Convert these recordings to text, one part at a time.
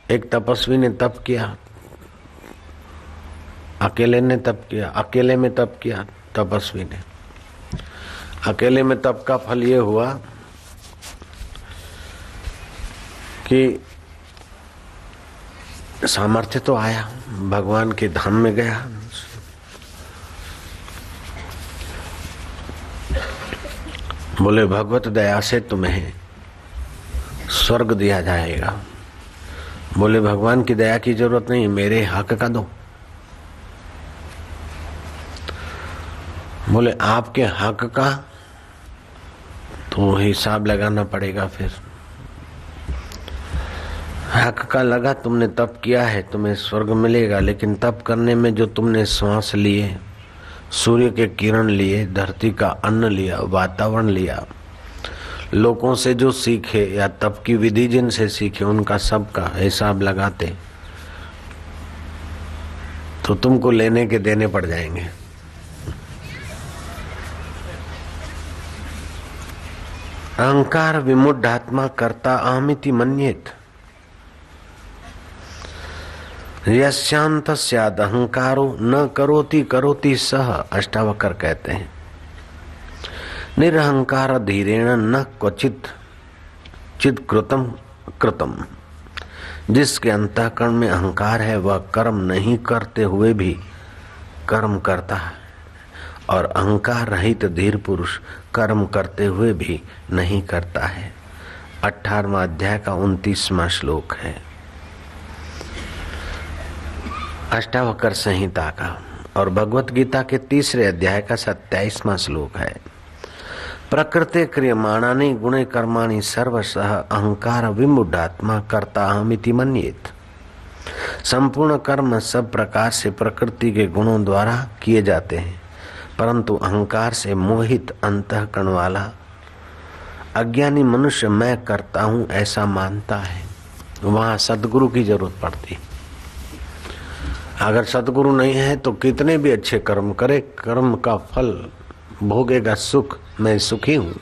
एक तपस्वी ने तप किया, अकेले ने तप किया, अकेले में तप किया तपस्वी ने। अकेले में तप का फल ये हुआ कि सामर्थ्य तो आया, भगवान के धाम में गया। बोले भगवत दया से तुम्हें स्वर्ग दिया जाएगा। बोले भगवान की दया की जरूरत नहीं, मेरे हक का दो। बोले आपके हक का तो हिसाब लगाना पड़ेगा। फिर हक का लगा, तुमने तप किया है, तुम्हें स्वर्ग मिलेगा, लेकिन तप करने में जो तुमने श्वास लिए, सूर्य के किरण लिए, धरती का अन्न लिया, वातावरण लिया, लोगों से जो सीखे या तप की विधि जिनसे सीखे, उनका सबका हिसाब लगाते तो तुमको लेने के देने पड़ जाएंगे। अहंकार विमुढ़ात्मा कर्ता अहमिति मन्येत यस्यांत स्याद अहंकारो न करोति करोति सह। अष्टावकर कहते हैं निरहंकार धीरेण न क्वचित चिद कृतम कृतम। जिसके अंतःकरण में अहंकार है वह कर्म नहीं करते हुए भी कर्म करता है, और अहंकार रहित धीर पुरुष कर्म करते हुए भी नहीं करता है। 18वां अध्याय का 29वां श्लोक है अष्टावकर संहिता का, और भगवत गीता के 3रे अध्याय का 27वां श्लोक है प्रकृते क्रियमाणानि गुणे कर्माणि सर्वशः अहंकार विमुढ़ात्मा कर्ता अहमिति मन्येत। संपूर्ण कर्म सब प्रकार से प्रकृति के गुणों द्वारा किए जाते हैं, परंतु अहंकार से मोहित अंतःकरण वाला अज्ञानी मनुष्य मैं करता हूँ ऐसा मानता है। वहाँ सद्गुरु की जरूरत पड़ती। अगर सद्गुरु नहीं है तो कितने भी अच्छे कर्म करे, कर्म का फल भोगेगा सुख, मैं सुखी हूँ।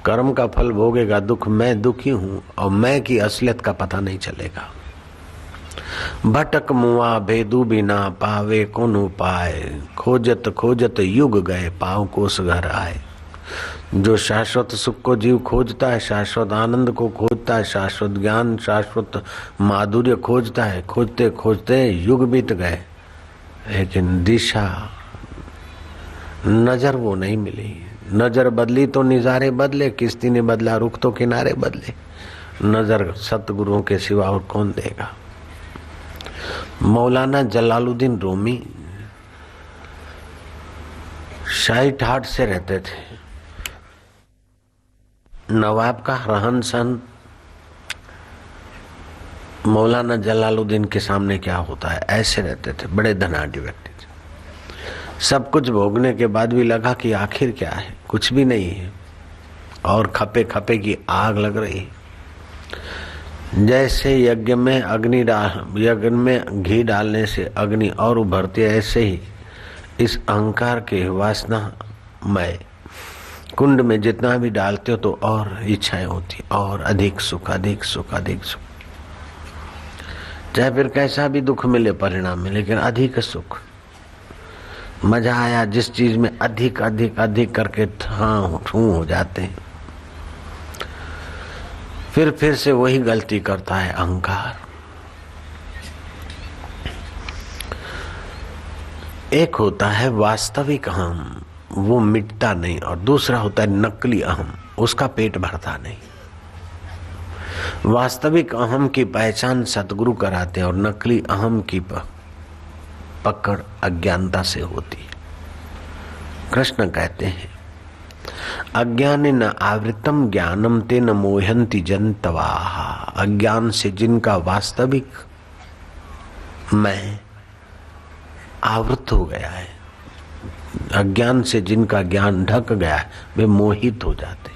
कर्म का फल भोगेगा दुख, मैं दुखी हूँ। और मैं की असलियत का पता नहीं चलेगा। भटक मुआ भेदू बिना पावे कौन उपाय, खोजत खोजत युग गए पाव कोस घर आए। जो शाश्वत सुख को जीव खोजता है, शाश्वत आनंद को खोजता है, शाश्वत ज्ञान, शाश्वत माधुर्य खोजता है, खोजते खोजते युग बीत गए, लेकिन दिशा नजर वो नहीं मिली। नजर बदली तो निजारे बदले, किस्ती ने बदला रुख तो किनारे बदले। नजर सतगुरुओं के सिवा और कौन देगा। मौलाना जलालुद्दीन रूमी शाही ठाट से रहते थे। नवाब का रहन सहन मौलाना जलालुद्दीन के सामने क्या होता है, ऐसे रहते थे। बड़े धनाढ्य व्यक्ति थे। सब कुछ भोगने के बाद भी लगा कि आखिर क्या है, कुछ भी नहीं है, और खपे खपे की आग लग रही। जैसे यज्ञ में घी डालने से अग्नि और उभरती है, ऐसे ही इस अहंकार के वासनामय कुंड में जितना भी डालते हो तो और इच्छाएं होती, और अधिक सुख, अधिक सुख, अधिक सुख। चाहे फिर कैसा भी दुख मिले परिणाम में, लेकिन अधिक सुख। मजा आया जिस चीज में अधिक अधिक अधिक करके ठूं हो जाते हैं। फिर से वही गलती करता है अहंकार। एक होता है वास्तविक अहम, वो मिटता नहीं, और दूसरा होता है नकली अहम, उसका पेट भरता नहीं। वास्तविक अहम की पहचान सतगुरु कराते हैं, और नकली अहम की पकड़ अज्ञानता से होती है। कृष्ण कहते हैं अज्ञानेन आवृतम ज्ञानम तेन मोहन्ति जन्तवाः। अज्ञान से जिनका वास्तविक मैं आवृत हो गया है, अज्ञान से जिनका ज्ञान ढक गया है, वे मोहित हो जाते।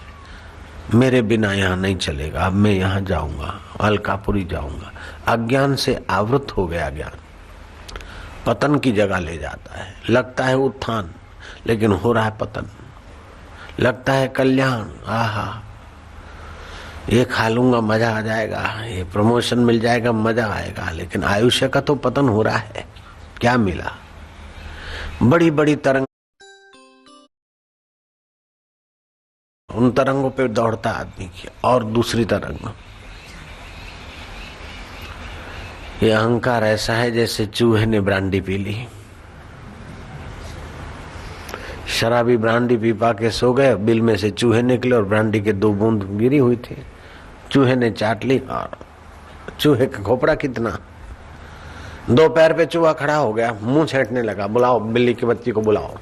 मेरे बिना यहाँ नहीं चलेगा, अब मैं यहाँ जाऊंगा, अलकापुरी जाऊंगा। अज्ञान से आवृत हो गया ज्ञान पतन की जगह ले जाता है। लगता है उत्थान, लेकिन हो रहा है पतन। लगता है कल्याण, आहा, ये खा लूंगा मजा आ जाएगा, ये प्रमोशन मिल जाएगा मजा आएगा, लेकिन आयुष्य का तो पतन हो रहा है। क्या मिला? बड़ी बड़ी तरंग, उन तरंगों पे दौड़ता आदमी की, और दूसरी तरंग। ये अहंकार ऐसा है जैसे चूहे ने ब्रांडी पी ली। शराबी ब्रांडी पी पा के सो गए, बिल में से चूहे निकले और ब्रांडी के 2 बूंद गिरी हुई थी। चूहे ने चाट ली, और चूहे का खोपड़ा कितना, 2 पैर पे चूहा खड़ा हो गया, मुंह छेंटने लगा। बुलाओ बिल्ली की बच्ची को, बुलाओ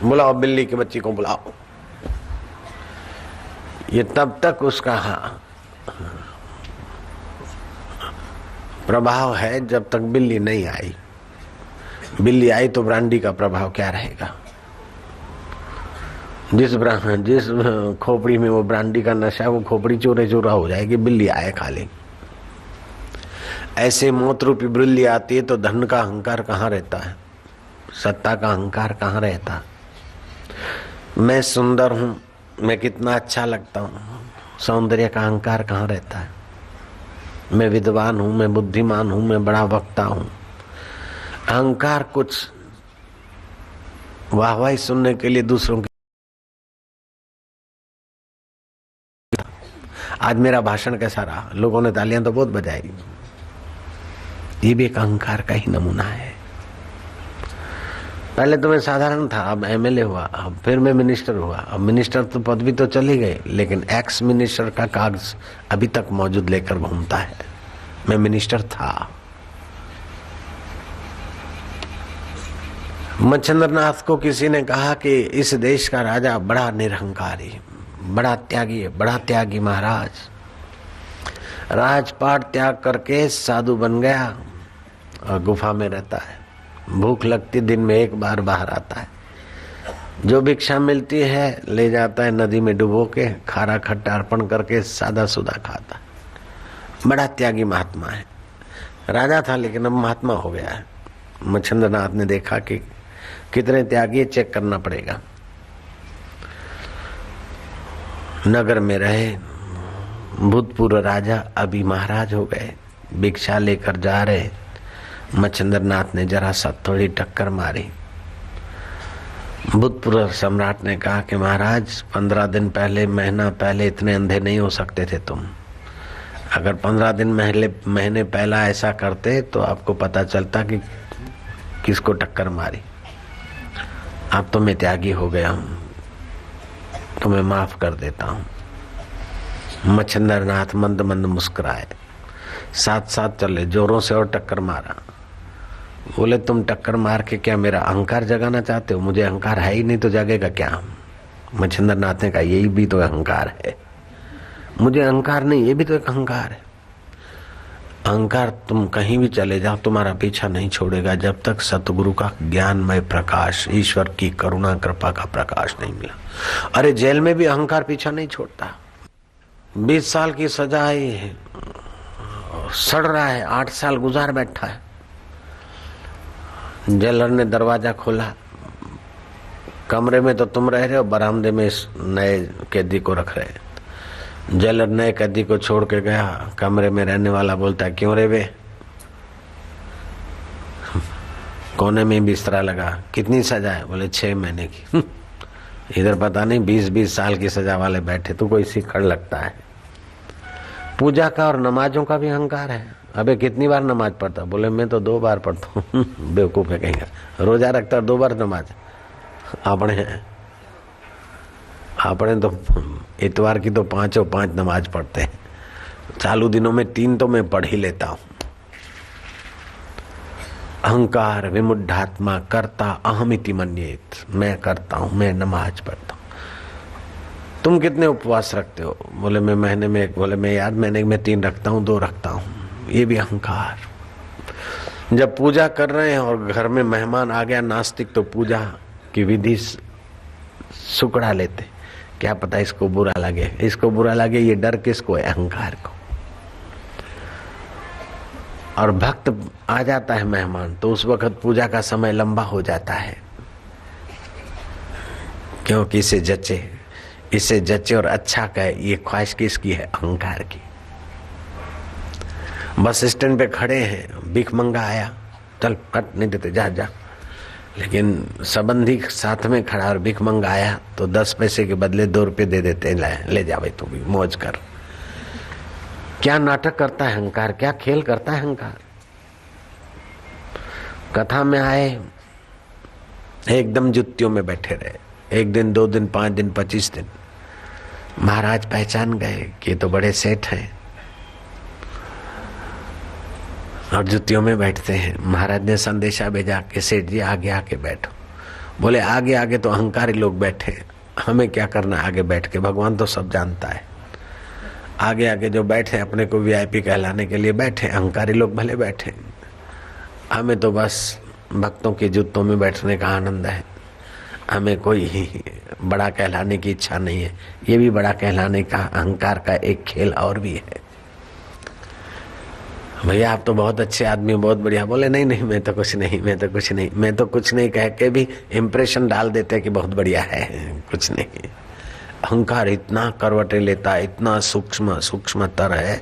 बुलाओ बिल्ली की बच्ची को बुलाओ। ये तब तक उसका प्रभाव है जब तक बिल्ली नहीं आई। बिल्ली आई तो ब्रांडी का प्रभाव क्या रहेगा? जिस खोपड़ी में वो ब्रांडी का नशा, वो खोपड़ी चूरे चूरा हो जाएगी, बिल्ली आए खा ले। ऐसे मौत रूपी बिल्ली आती है तो धन का अहंकार कहाँ रहता है, सत्ता का अहंकार कहाँ रहता? मैं सुंदर हूँ, मैं कितना अच्छा लगता हूँ, सौंदर्य का अहंकार कहाँ रहता है? मैं विद्वान हूँ, मैं बुद्धिमान हूँ, मैं बड़ा वक्ता हूँ। अहंकार कुछ वाहवाही सुनने के लिए दूसरों की, आज मेरा भाषण कैसा रहा, लोगों ने तालियां तो बहुत बजाई, ये भी एक अहंकार का ही नमूना है। पहले तो मैं साधारण था, अब एमएलए हुआ, अब फिर मैं मिनिस्टर हुआ। अब मिनिस्टर तो पदवी तो चली गई, लेकिन एक्स मिनिस्टर का कागज अभी तक मौजूद लेकर घूमता है। मैं मिनिस्टर था। मच्छिंद्रनाथ को किसी ने कहा कि इस देश का राजा बड़ा निरहंकारी, बड़ा त्यागी महाराज, राजपाट त्याग करके साधु बन गया और गुफा में रहता है। भूख लगती दिन में 1 बार बाहर आता है, जो भिक्षा मिलती है ले जाता है नदी में डुबो के, खारा खट्टा अर्पण करके सादा सुदा खाता है। बड़ा त्यागी महात्मा है। राजा था लेकिन अब महात्मा हो गया है। मच्छिंद्रनाथ ने देखा कि कितने त्यागी, चेक करना पड़ेगा। नगर में रहे भूतपूर्व राजा अभी महाराज हो गए, भिक्षा लेकर जा रहे। मच्छिंद्रनाथ ने जरा सा थोड़ी टक्कर मारी। भूतपूर्व सम्राट ने कहा कि महाराज 15 दिन पहले, महीना पहले इतने अंधे नहीं हो सकते थे तुम। अगर 15 दिन महीने पहला ऐसा करते तो आपको पता चलता कि किसको टक्कर मारी। अब तो मैं त्यागी हो गया हूँ, तुम्हें माफ कर देता हूँ। मच्छिंद्रनाथ मंद मंद मुस्कुराए, साथ साथ चले, जोरों से और टक्कर मारा। बोले तुम टक्कर मार के क्या मेरा अहंकार जगाना चाहते हो? मुझे अहंकार है ही नहीं तो जगेगा क्या? मच्छिंद्रनाथ ने कहा यही भी तो अहंकार है। मुझे अहंकार नहीं, ये भी तो एक अहंकार है। अहंकार तुम कहीं भी चले जाओ तुम्हारा पीछा नहीं छोड़ेगा जब तक सतगुरु का ज्ञानमय प्रकाश, ईश्वर की करुणा कृपा का प्रकाश नहीं मिला। अरे जेल में भी अहंकार पीछा नहीं छोड़ता। 20 साल की सजा है, सड़ रहा है, 8 साल गुजार बैठा है। जेलर ने दरवाजा खोला, कमरे में तो तुम रह रहे हो, बरामदे में इस नए कैदी को रख रहे। जेलर नए कैदी को छोड़ के गया, कमरे में रहने वाला बोलता है क्यों रे वे? कोने में बिस्तरा लगा। कितनी सजा है? बोले 6 महीने की। इधर पता नहीं 20-20 साल की सजा वाले बैठे, तो कोई सीखड़ लगता है। पूजा का और नमाजों का भी अहंकार है। अबे कितनी बार नमाज पढ़ता? बोले मैं तो 2 बार पढ़ता हूँ। बेवकूफ है कहेंगे, रोजा रखता 2 बार नमाज। आपने तो इतवार की तो 5 नमाज पढ़ते हैं, चालू दिनों में 3 तो मैं पढ़ ही लेता हूँ। अहंकार विमुढ़ात्मा कर्ता अहमिति मन्येत, मैं करता हूँ, मैं नमाज पढ़ता हूँ। तुम कितने उपवास रखते हो? बोले मैं महीने में 1। बोले मैं यार महीने में 3 रखता हूँ, 2 रखता हूँ। ये भी अहंकार। जब पूजा कर रहे हैं और घर में मेहमान आ गया नास्तिक, तो पूजा की विधि सुकड़ा लेते, क्या पता इसको बुरा लगे, इसको बुरा लगे। ये डर किसको है? अहंकार को। और भक्त आ जाता है मेहमान, तो उस वक्त पूजा का समय लंबा हो जाता है, क्योंकि इसे जचे, इसे जचे और अच्छा कहे, ये ख्वाहिश किसकी है? अहंकार की। बस स्टैंड पे खड़े हैं, भीख मंगा आया, चल कट नहीं देते, जा जा। लेकिन संबंधी साथ में खड़ा और भीख मंगा आया तो 10 पैसे के बदले 2 रुपये दे देते हैं, ले जा भाई तू भी मौज कर। क्या नाटक करता है अहंकार, क्या खेल करता है अहंकार। कथा में आए, एकदम जुत्तियों में बैठे रहे, 1 दिन 2 दिन 5 दिन 25 दिन। महाराज पहचान गए कि ये तो बड़े सेठ हैं और जुतियों में बैठते हैं। महाराज ने संदेशा भेजा कि सेठ जी आगे आके बैठो। बोले आगे आगे तो अहंकारी लोग बैठे, हमें क्या करना आगे बैठ के, भगवान तो सब जानता है। आगे आगे जो बैठे अपने को वीआईपी कहलाने के लिए बैठे, अहंकारी लोग भले बैठे, हमें तो बस भक्तों के जूतों में बैठने का आनंद है, हमें कोई बड़ा कहलाने की इच्छा नहीं है। ये भी बड़ा कहलाने का अहंकार का एक खेल और भी है। भैया आप तो बहुत अच्छे आदमी, बहुत बढ़िया। बोले नहीं नहीं मैं तो कुछ नहीं, मैं तो कुछ नहीं, मैं तो कुछ नहीं कह के भी इम्प्रेशन डाल देते कि बहुत बढ़िया है, कुछ नहीं। अहंकार इतना करवटें लेता है, इतना सूक्ष्मतर है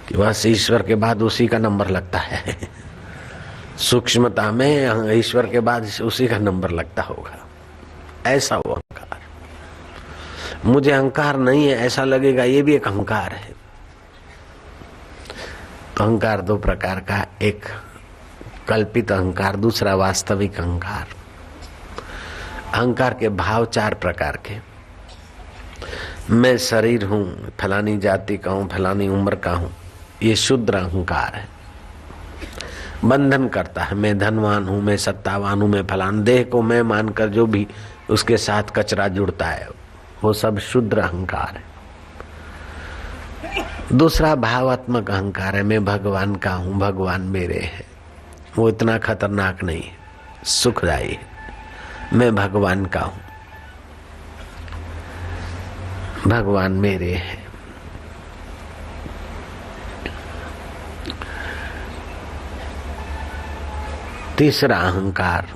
कि बस ईश्वर के बाद उसी का नंबर लगता है। सूक्ष्मता में ईश्वर के बाद उसी का नंबर लगता होगा, ऐसा वो अहंकार। मुझे अहंकार नहीं है ऐसा लगेगा, ये भी एक अहंकार है। तो अहंकार 2 प्रकार का, एक कल्पित अहंकार, दूसरा वास्तविक अहंकार। अहंकार के भाव 4 प्रकार के। मैं शरीर हूं, फलानी जाति का हूं, फलानी उम्र का हूं, ये शुद्र अहंकार है। बंधन करता है, मैं धनवान हूं, मैं सत्तावान हूं, मैं फलान। देह को मैं मानकर जो भी उसके साथ कचरा जुड़ता है वो सब शुद्र अहंकार है। दूसरा भावात्मक अहंकार है, मैं भगवान का हूं, भगवान मेरे है। वो इतना खतरनाक नहीं है, सुखदायी है। मैं भगवान का हूं, भगवान मेरे है। तीसरा अहंकार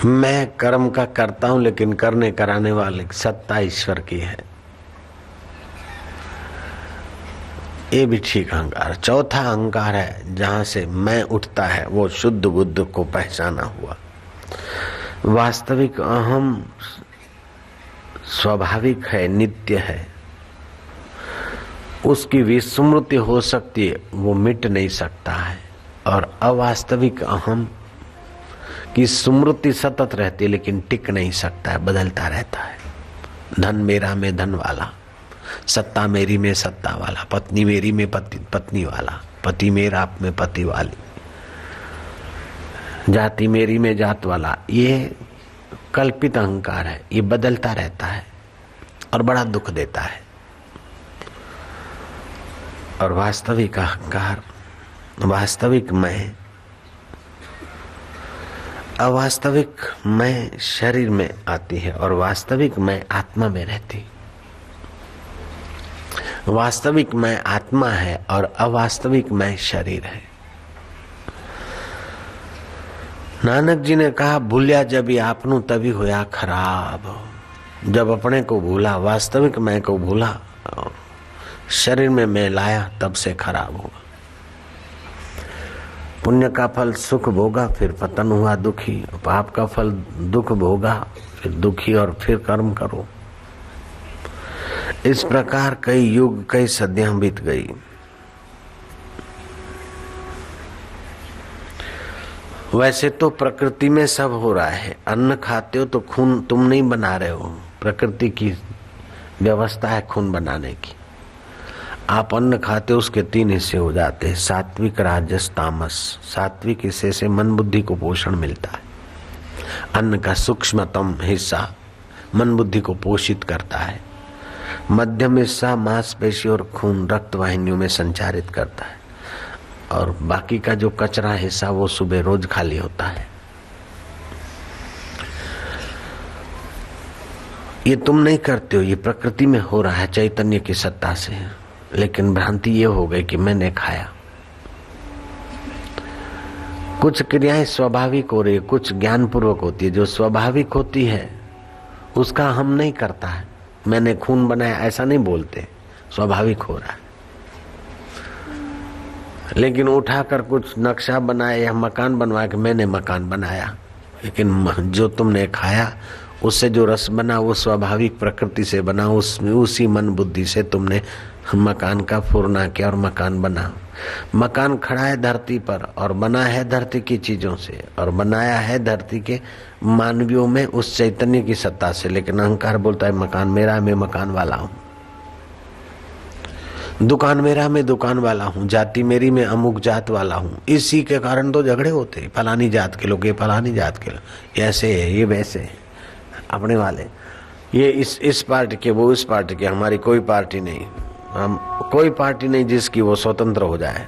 मैं कर्म का करता हूं, लेकिन करने कराने वाले सत्ता ईश्वर की है। ये भी ठीक अहंकार। चौथा अहंकार है जहां से मैं उठता है, वो शुद्ध बुद्ध को पहचाना हुआ। वास्तविक अहम स्वाभाविक है, नित्य है, उसकी विस्मृति हो सकती है, वो मिट नहीं सकता है। और अवास्तविक अहम की स्मृति सतत रहती है लेकिन टिक नहीं सकता है, बदलता रहता है। धन मेरा में धन वाला, सत्ता मेरी में सत्ता वाला, पत्नी मेरी में पत्नी वाला, पति मेरा में पति वाली, जाति मेरी में जात वाला। ये कल्पित अहंकार है, ये बदलता रहता है और बड़ा दुख देता है। और वास्तविक अहंकार, वास्तविक मैं, अवास्तविक मैं शरीर में आती है और वास्तविक मैं आत्मा में रहती। वास्तविक मैं आत्मा है और अवास्तविक मैं शरीर है। नानक जी ने कहा भूलिया जब आपनू तभी होया खराब। जब अपने को भूला, वास्तविक मैं को भूला, शरीर में मैं लाया, तब से खराब होगा। पुण्य का फल सुख भोगा, फिर पतन हुआ दुखी। पाप का फल दुख भोगा, फिर दुखी, और फिर कर्म करो। इस प्रकार कई युग, कई सदियां बीत गई। वैसे तो प्रकृति में सब हो रहा है। अन्न खाते हो तो खून तुम नहीं बना रहे हो, प्रकृति की व्यवस्था है खून बनाने की। आप अन्न खाते हो, उसके 3 हिस्से हो जाते हैं, सात्विक, राजस, तामस। सात्विक हिस्से से मन बुद्धि को पोषण मिलता है। अन्न का सूक्ष्मतम हिस्सा मन बुद्धि को पोषित करता है। मध्यम हिस्सा मांसपेशी और खून रक्त वाहिनियों में संचारित करता है, और बाकी का जो कचरा हिस्सा वो सुबह रोज खाली होता है। ये तुम नहीं करते हो, ये प्रकृति में हो रहा है चैतन्य की सत्ता से। लेकिन भ्रांति ये हो गई कि मैंने खाया, कुछ क्रियाएं स्वाभाविक हो रही है, कुछ ज्ञान पूर्वक होती है। जो स्वाभाविक होती है उसका हम नहीं करता है, मैंने खून बनाया ऐसा नहीं बोलते, स्वाभाविक हो रहा है। लेकिन उठाकर कुछ नक्शा बनाया या मकान बनवाया कि मैंने मकान बनाया, लेकिन जो तुमने खाया उससे जो रस बना वो स्वाभाविक प्रकृति से बना, उसमें उसी मन बुद्धि से तुमने मकान का फुरना किया और मकान बना। मकान खड़ा है धरती पर और बना है धरती की चीजों से और बनाया है धरती के मानवियों में उस चैतन्य की सत्ता से। लेकिन अहंकार बोलता है मकान मेरा, मैं मकान वाला हूँ, दुकान मेरा, मैं दुकान वाला हूँ, जाति मेरी, मैं अमुक जात वाला हूँ। इसी के कारण तो झगड़े होते, फलानी जात के लोग, ये फलानी जात के लोग, ऐसे है ये वैसे है, अपने वाले ये इस पार्टी के, वो इस पार्टी के। हमारी कोई पार्टी नहीं, हम कोई पार्टी नहीं जिसकी वो स्वतंत्र हो जाए।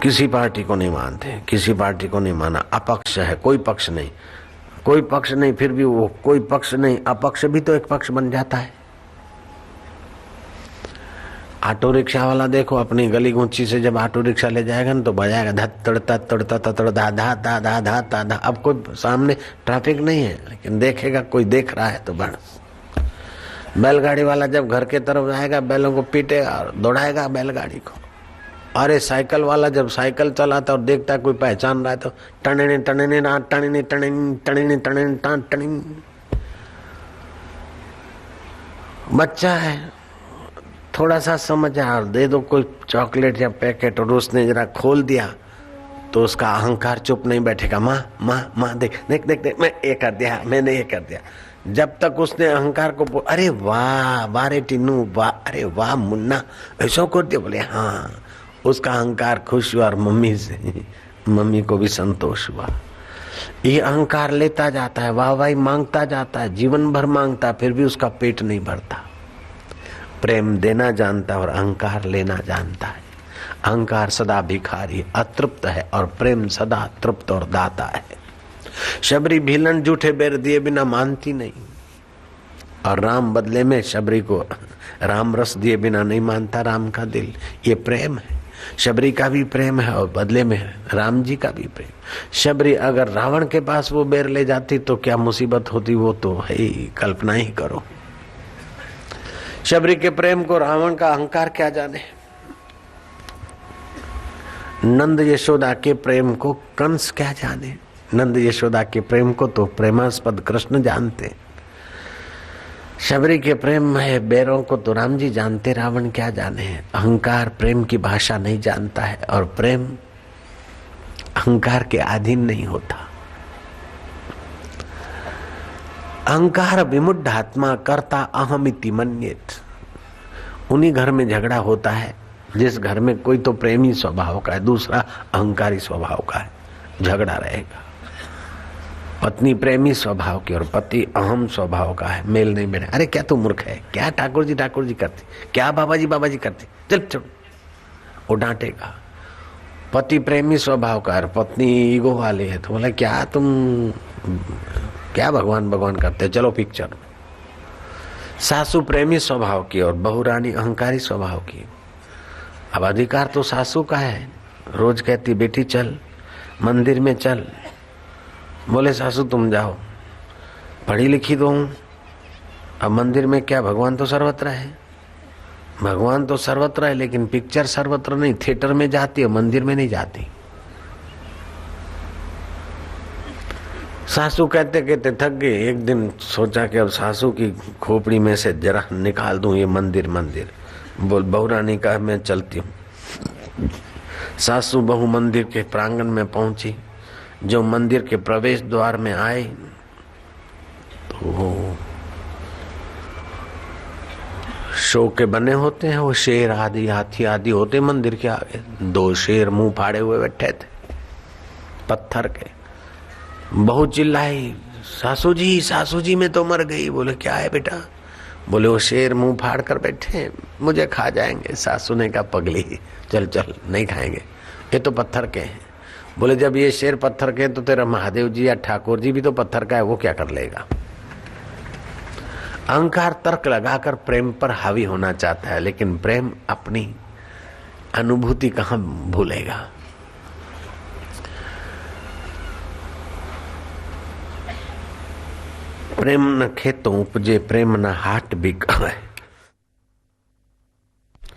किसी पार्टी को नहीं मानते, किसी पार्टी को नहीं माना, अपक्ष है, कोई पक्ष नहीं, कोई पक्ष नहीं, फिर भी वो कोई पक्ष नहीं, अपक्ष भी तो एक पक्ष बन जाता है। ऑटो रिक्शा वाला देखो, अपनी गली गुच्ची से जब ऑटो रिक्शा ले जाएगा ना तो बजाएगा धत तड़ता तड़ता तड़ धा धा धा धा धा धा धा। अब कोई सामने ट्रैफिक नहीं है, लेकिन देखेगा कोई देख रहा है तो बढ़। बैलगाड़ी वाला जब घर के तरफ जाएगा बैलों को पीटेगा और दौड़ाएगा बैलगाड़ी को। अरे साइकिल वाला जब साइकिल चलाता और देखता कोई पहचान रहा है तो टने टने ना टने टने टने टने टने। बच्चा है, थोड़ा सा समझ आ और दे दो कोई चॉकलेट या पैकेट और उसने जरा खोल दिया तो उसका अहंकार चुप नहीं बैठेगा। माँ माँ माँ देख देख देख देख, मैं ये कर दिया, मैंने ये कर दिया। जब तक उसने अहंकार को अरे वाह वाह रे टिन्नू वाह, अरे वाह मुन्ना ऐसा कर दिया, बोले हाँ, उसका अहंकार खुश हुआ और मम्मी को भी संतोष हुआ। ये अहंकार लेता जाता है, वाह वाही मांगता जाता है, जीवन भर मांगता है, फिर भी उसका पेट नहीं भरता। प्रेम देना जानता है और अहंकार लेना जानता है। अहंकार सदा भिखारी अतृप्त है और प्रेम सदा तृप्त और दाता है। शबरी भीलन जूठे बेर दिए बिना मानती नहीं और राम बदले में शबरी को राम रस दिए बिना नहीं मानता राम का दिल। ये प्रेम है, शबरी का भी प्रेम है और बदले में राम जी का भी प्रेम। शबरी अगर रावण के पास वो बेर ले जाती तो क्या मुसीबत होती, वो तो है ही, कल्पना ही करो। शबरी के प्रेम को रावण का अहंकार क्या जाने। नंद यशोदा के प्रेम को कंस क्या जाने। नंद यशोदा के प्रेम को तो प्रेमास्पद कृष्ण जानते। शबरी के प्रेम में बैरों को तो राम जी जानते, रावण क्या जाने। अहंकार प्रेम की भाषा नहीं जानता है और प्रेम अहंकार के अधीन नहीं होता। अहंकार विमुढ़ आत्मा कर्ता अहमिति मन्येत। उन्हीं घर में झगड़ा होता है जिस घर में कोई तो प्रेमी स्वभाव का है, दूसरा अहंकारी स्वभाव का है, झगड़ा रहेगा। पत्नी प्रेमी स्वभाव की और पति अहम स्वभाव का है, मेल नहीं बैठे। अरे क्या तू मूर्ख है, क्या ठाकुर जी करती, क्या बाबा जी करती, चल चल, वो डांटेगा। पति प्रेमी स्वभाव का है, पत्नी ईगो वाली है तो बोला क्या तुम क्या भगवान करते, चलो पिक्चर। सासू प्रेमी स्वभाव की और बहू रानी अहंकारी स्वभाव की। अब अधिकार तो सासू का है, रोज कहती बेटी चल मंदिर में चल, बोले सासू तुम जाओ, पढ़ी लिखी तो हूं, अब मंदिर में क्या, भगवान तो सर्वत्र है, भगवान तो सर्वत्र है, लेकिन पिक्चर सर्वत्र नहीं, थिएटर में जाती है, मंदिर में नहीं जाती। सासू कहते कहते थक गए, एक दिन सोचा कि अब सासू की खोपड़ी में से जरा निकाल दूं ये मंदिर। बोल बहू रानी का मैं चलती हूँ। सासू बहू मंदिर के प्रांगण में पहुंची। जो मंदिर के प्रवेश द्वार में आए तो शो के बने होते हैं वो शेर आदि हाथी आदि होते मंदिर के आगे। दो शेर मुंह फाड़े हुए बैठे थे पत्थर के। बहू चिल्लाई सासू जी मैं तो मर गई। बोले क्या है बेटा? बोले वो शेर मुंह फाड़ कर बैठे, मुझे खा जाएंगे। सासू ने कहा पगली चल चल नहीं खाएंगे, ये तो पत्थर के हैं। बोले जब ये शेर पत्थर के तो तेरा महादेव जी या ठाकुर जी भी तो पत्थर का है, वो क्या कर लेगा? अहंकार तर्क लगाकर प्रेम पर हावी होना चाहता है, लेकिन प्रेम अपनी अनुभूति कहाँ भूलेगा। प्रेम न खेतों उपजे, प्रेम न हाट बिकाए।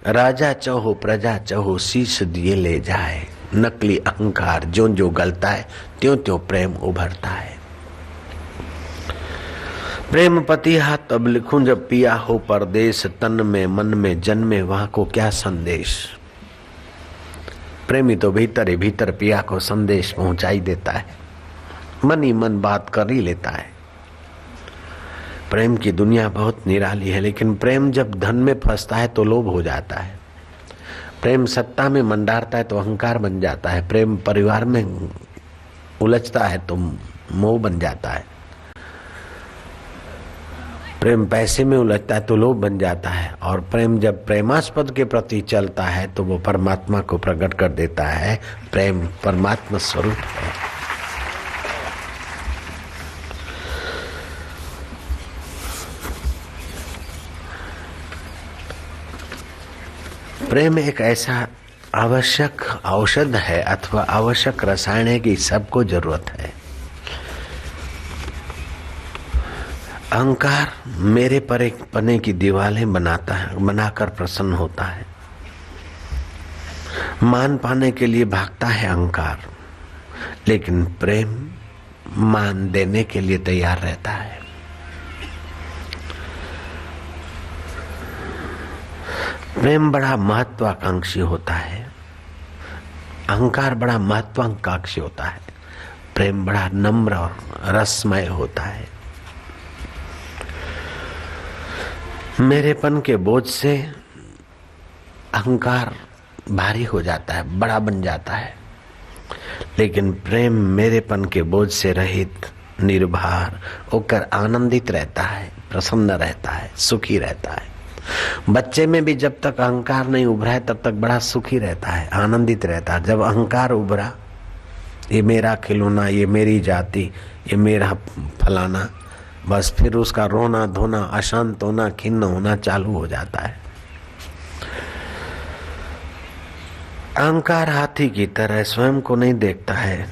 राजा चहो प्रजा चहो, शीश दिए ले जाए। नकली अहंकार जो जो गलता है, त्यों त्यों प्रेम उभरता है। प्रेम पति हाथ तब लिखूं जब पिया हो परदेश, तन में मन में जन्मे वहां को क्या संदेश। प्रेमी तो भीतर ही भीतर पिया को संदेश पहुंचाई देता है, मन ही मन बात कर ही लेता है। प्रेम की दुनिया बहुत निराली है, लेकिन प्रेम जब धन में फंसता है तो लोभ हो जाता है। प्रेम सत्ता में मंडारता है तो अहंकार बन जाता है। प्रेम परिवार में उलझता है तो मोह बन जाता है। प्रेम पैसे में उलझता है तो लोभ बन जाता है। और प्रेम जब प्रेमास्पद के प्रति चलता है तो वो परमात्मा को प्रकट कर देता है। प्रेम परमात्मा स्वरूप है। प्रेम एक ऐसा आवश्यक औषध है अथवा आवश्यक रसायन है कि सबको जरूरत है। अहंकार मेरे पने की दीवारें बनाता है, बनाकर प्रसन्न होता है। मान पाने के लिए भागता है अहंकार, लेकिन प्रेम मान देने के लिए तैयार रहता है। प्रेम बड़ा महत्वाकांक्षी होता है, अहंकार बड़ा महत्वाकांक्षी होता है। प्रेम बड़ा नम्र और रसमय होता है। मेरेपन के बोझ से अहंकार भारी हो जाता है, बड़ा बन जाता है, लेकिन प्रेम मेरेपन के बोझ से रहित निर्भर होकर आनंदित रहता है, प्रसन्न रहता है, सुखी रहता है। बच्चे में भी जब तक अहंकार नहीं उभरा है तब तक बड़ा सुखी रहता है, आनंदित रहता है। जब अहंकार उभरा, ये मेरा खिलौना, ये मेरी जाति, ये मेरा फलाना, बस फिर उसका रोना धोना, अशांत होना, खिन्न होना चालू हो जाता है। अहंकार हाथी की तरह स्वयं को नहीं देखता है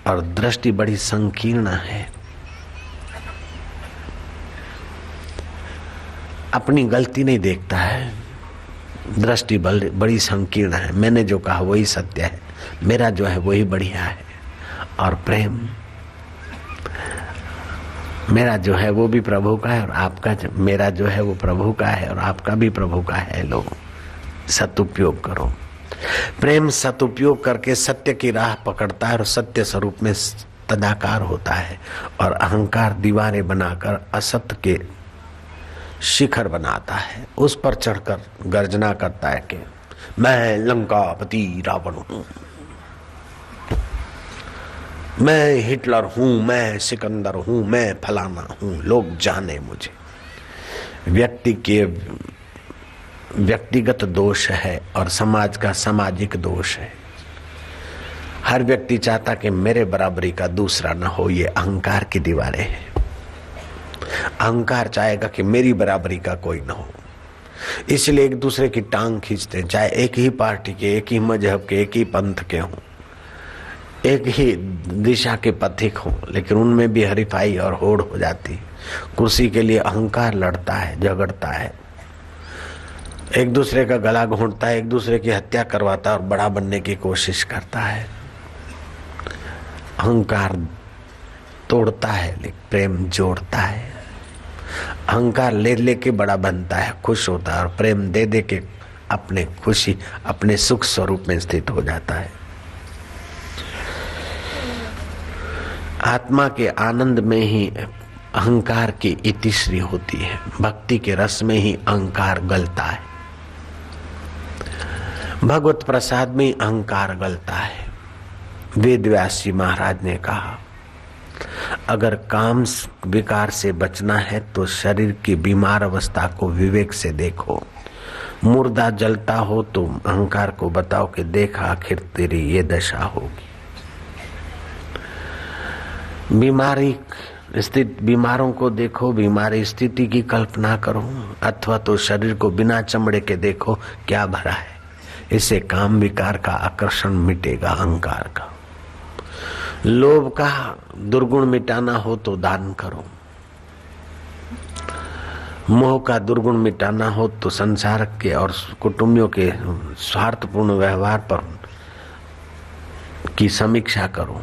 और दृष्टि बड़ी संकीर्ण है। अपनी गलती नहीं देखता है, दृष्टि बड़ी संकीर्ण है। मैंने जो कहा वही सत्य है, मेरा जो है वही बढ़िया है। और प्रेम मेरा जो है वो भी प्रभु का है और आपका मेरा जो है वो प्रभु का है और आपका भी प्रभु का है। लोग सदुपयोग करो। प्रेम सदुपयोग करके सत्य की राह पकड़ता है और सत्य स्वरूप में तदाकार होता है। और अहंकार दीवारें बनाकर असत्य के शिखर बनाता है, उस पर चढ़कर गर्जना करता है कि मैं लंकापति रावण हूं, मैं हिटलर हूं, मैं सिकंदर हूं, मैं फलाना हूं, लोग जाने मुझे। व्यक्ति के व्यक्तिगत दोष है और समाज का सामाजिक दोष है। हर व्यक्ति चाहता कि मेरे बराबरी का दूसरा न हो। ये अहंकार की दीवारें हैं। अहंकार चाहेगा कि मेरी बराबरी का कोई न हो, इसलिए एक दूसरे की टांग खींचते हैं। चाहे एक ही पार्टी के, एक ही मजहब के, एक ही पंथ के हों, एक ही दिशा के पथिक हों, लेकिन उनमें भी हरिफाई और होड़ हो जाती। कुर्सी के लिए अहंकार लड़ता है, झगड़ता है, एक दूसरे का गला घोंटता है, एक दूसरे की हत्या करवाता है और बड़ा बनने की कोशिश करता है। अहंकार तोड़ता है लेकिन प्रेम जोड़ता है। अहंकार ले लेके बड़ा बनता है, खुश होता है, और प्रेम दे दे के अपने खुशी, अपने सुख स्वरूप में स्थित हो जाता है। आत्मा के आनंद में ही अहंकार की इतिश्री होती है। भक्ति के रस में ही अहंकार गलता है। भगवत प्रसाद में ही अहंकार गलता है। वेद व्यास जी महाराज ने कहा, अगर काम विकार से बचना है तो शरीर की बीमार अवस्था को विवेक से देखो। मुर्दा जलता हो तो अहंकार को बताओ कि देख आखिर तेरी ये दशा होगी। बीमारी स्थित बीमारों को देखो, बीमारी स्थिति की कल्पना करो, अथवा तो शरीर को बिना चमड़े के देखो क्या भरा है। इससे काम विकार का आकर्षण मिटेगा, अहंकार का। लोभ का दुर्गुण मिटाना हो तो दान करो, मोह का दुर्गुण मिटाना हो तो संसार के और कुटुंबियों के स्वार्थपूर्ण व्यवहार पर की समीक्षा करो।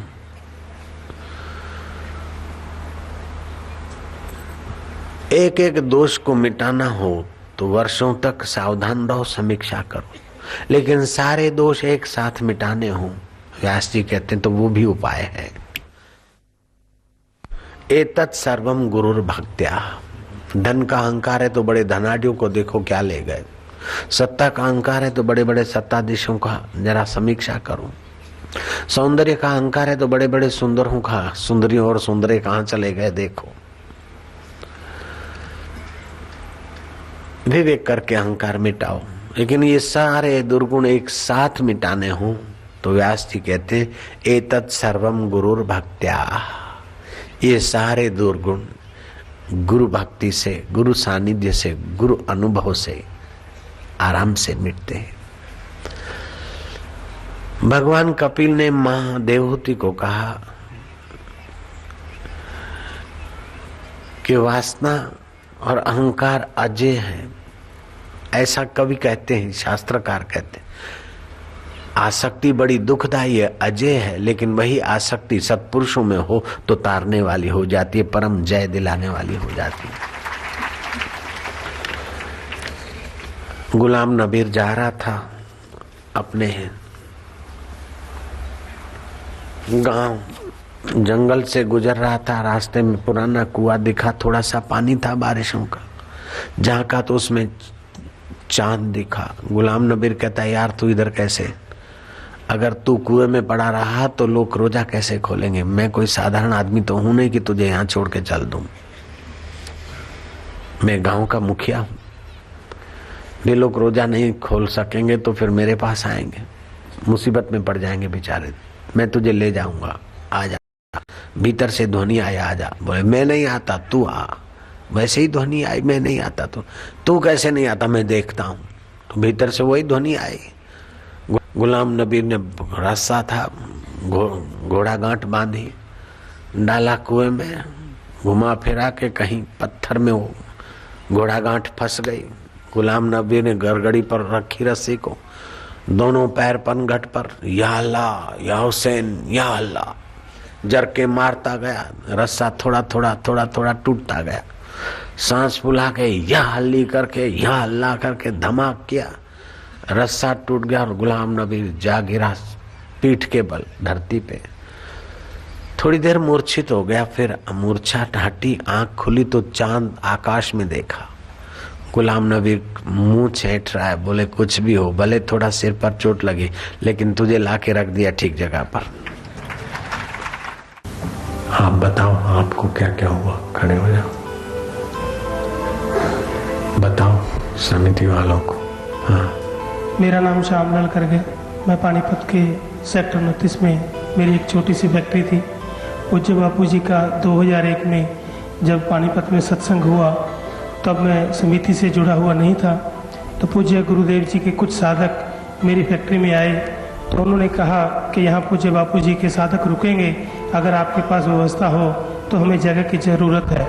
एक एक दोष को मिटाना हो तो वर्षों तक सावधान रहो, समीक्षा करो। लेकिन सारे दोष एक साथ मिटाने हो, व्यास जी कहते हैं, तो वो भी उपाय है। एतत् सर्वम गुरुर भक्त्या। धन का अहंकार है तो बड़े धनाढ़ियों को देखो क्या ले गए। सत्ता का अहंकार है तो बड़े बड़े सत्ताधीशों का जरा समीक्षा करो। सौंदर्य का अहंकार है तो बड़े बड़े सुंदरों का, सुंदरियों और सुंदरे कहाँ चले गए देखो। विवेक करके अहंकार मिटाओ। लेकिन ये सारे दुर्गुण एक साथ मिटाने हो तो व्यास जी कहते हैं, एतत् सर्वम गुरुर भक्त्या। ये सारे दुर्गुण गुरु भक्ति से, गुरु सानिध्य से, गुरु अनुभव से आराम से मिटते हैं। भगवान कपिल ने मां देवहूति को कहा कि वासना और अहंकार अजेय है। ऐसा कवि कहते हैं, शास्त्रकार कहते हैं। आसक्ति बड़ी दुखदायी है, अजेय है, लेकिन वही आसक्ति सत्पुरुषों में हो तो तारने वाली हो जाती है, परम जय दिलाने वाली हो जाती है। गुलाम नबीर जा रहा था अपने गांव, जंगल से गुजर रहा था। रास्ते में पुराना कुआं दिखा, थोड़ा सा पानी था बारिशों का, जहां का तो उसमें चांद दिखा। गुलाम नबीर कहता है, यार तू इधर कैसे? अगर तू कुएं में पड़ा रहा तो लोग रोजा कैसे खोलेंगे? मैं कोई साधारण आदमी तो हूं नहीं कि तुझे यहां छोड़ के चल दूं। मैं गांव का मुखिया हूं। वे लोग रोजा नहीं खोल सकेंगे तो फिर मेरे पास आएंगे, मुसीबत में पड़ जाएंगे बेचारे। मैं तुझे ले जाऊंगा, आ जा। भीतर से ध्वनि आया, आजा। बोले मैं नहीं आता, तू आ। वैसे ही ध्वनि आई, मैं नहीं आता। तो तू कैसे नहीं आता? मैं देखता हूं। तो भीतर से वही ध्वनि आई। गुलाम नबी ने रस्सा था, घोड़ा गांठ बांधी, डाला कुएं में, घुमा फिरा के कहीं पत्थर में वो घोड़ा गांठ फंस गई। गुलाम नबी ने गड़गड़ी पर रखी रस्सी को, दोनों पैर पनघट पर, या अल्लाह या हुसैन या अल्लाह जर के मारता गया। रस्सा थोड़ा थोड़ा थोड़ा थोड़ा टूटता गया। सांस फुला के या हल्ली करके, या अल्लाह करके धमाक किया, रस्सा टूट गया और गुलाम नबी जा गिरा पीठ के बल धरती पे। थोड़ी देर मूर्छित हो गया, फिर मूर्छा हटी, आंख खुली तो चांद आकाश में देखा। गुलाम नबी मुंह छेट रहा है, बोले कुछ भी हो, भले थोड़ा सिर पर चोट लगी, लेकिन तुझे लाके रख दिया ठीक जगह पर। आप बताओ आपको क्या क्या हुआ? खड़े हो जाओ, बताओ समिति वालों को। हाँ, मेरा नाम श्यामलाल करगे। मैं पानीपत के सेक्टर 29 में मेरी एक छोटी सी फैक्ट्री थी। पूज्य बापू जी का 2001 में जब पानीपत में सत्संग हुआ, तब मैं समिति से जुड़ा हुआ नहीं था। तो पूज्य गुरुदेव जी के कुछ साधक मेरी फैक्ट्री में आए, तो उन्होंने कहा कि यहाँ पूज्य बापू जी के साधक रुकेंगे, अगर आपके पास व्यवस्था हो तो हमें जगह की ज़रूरत है।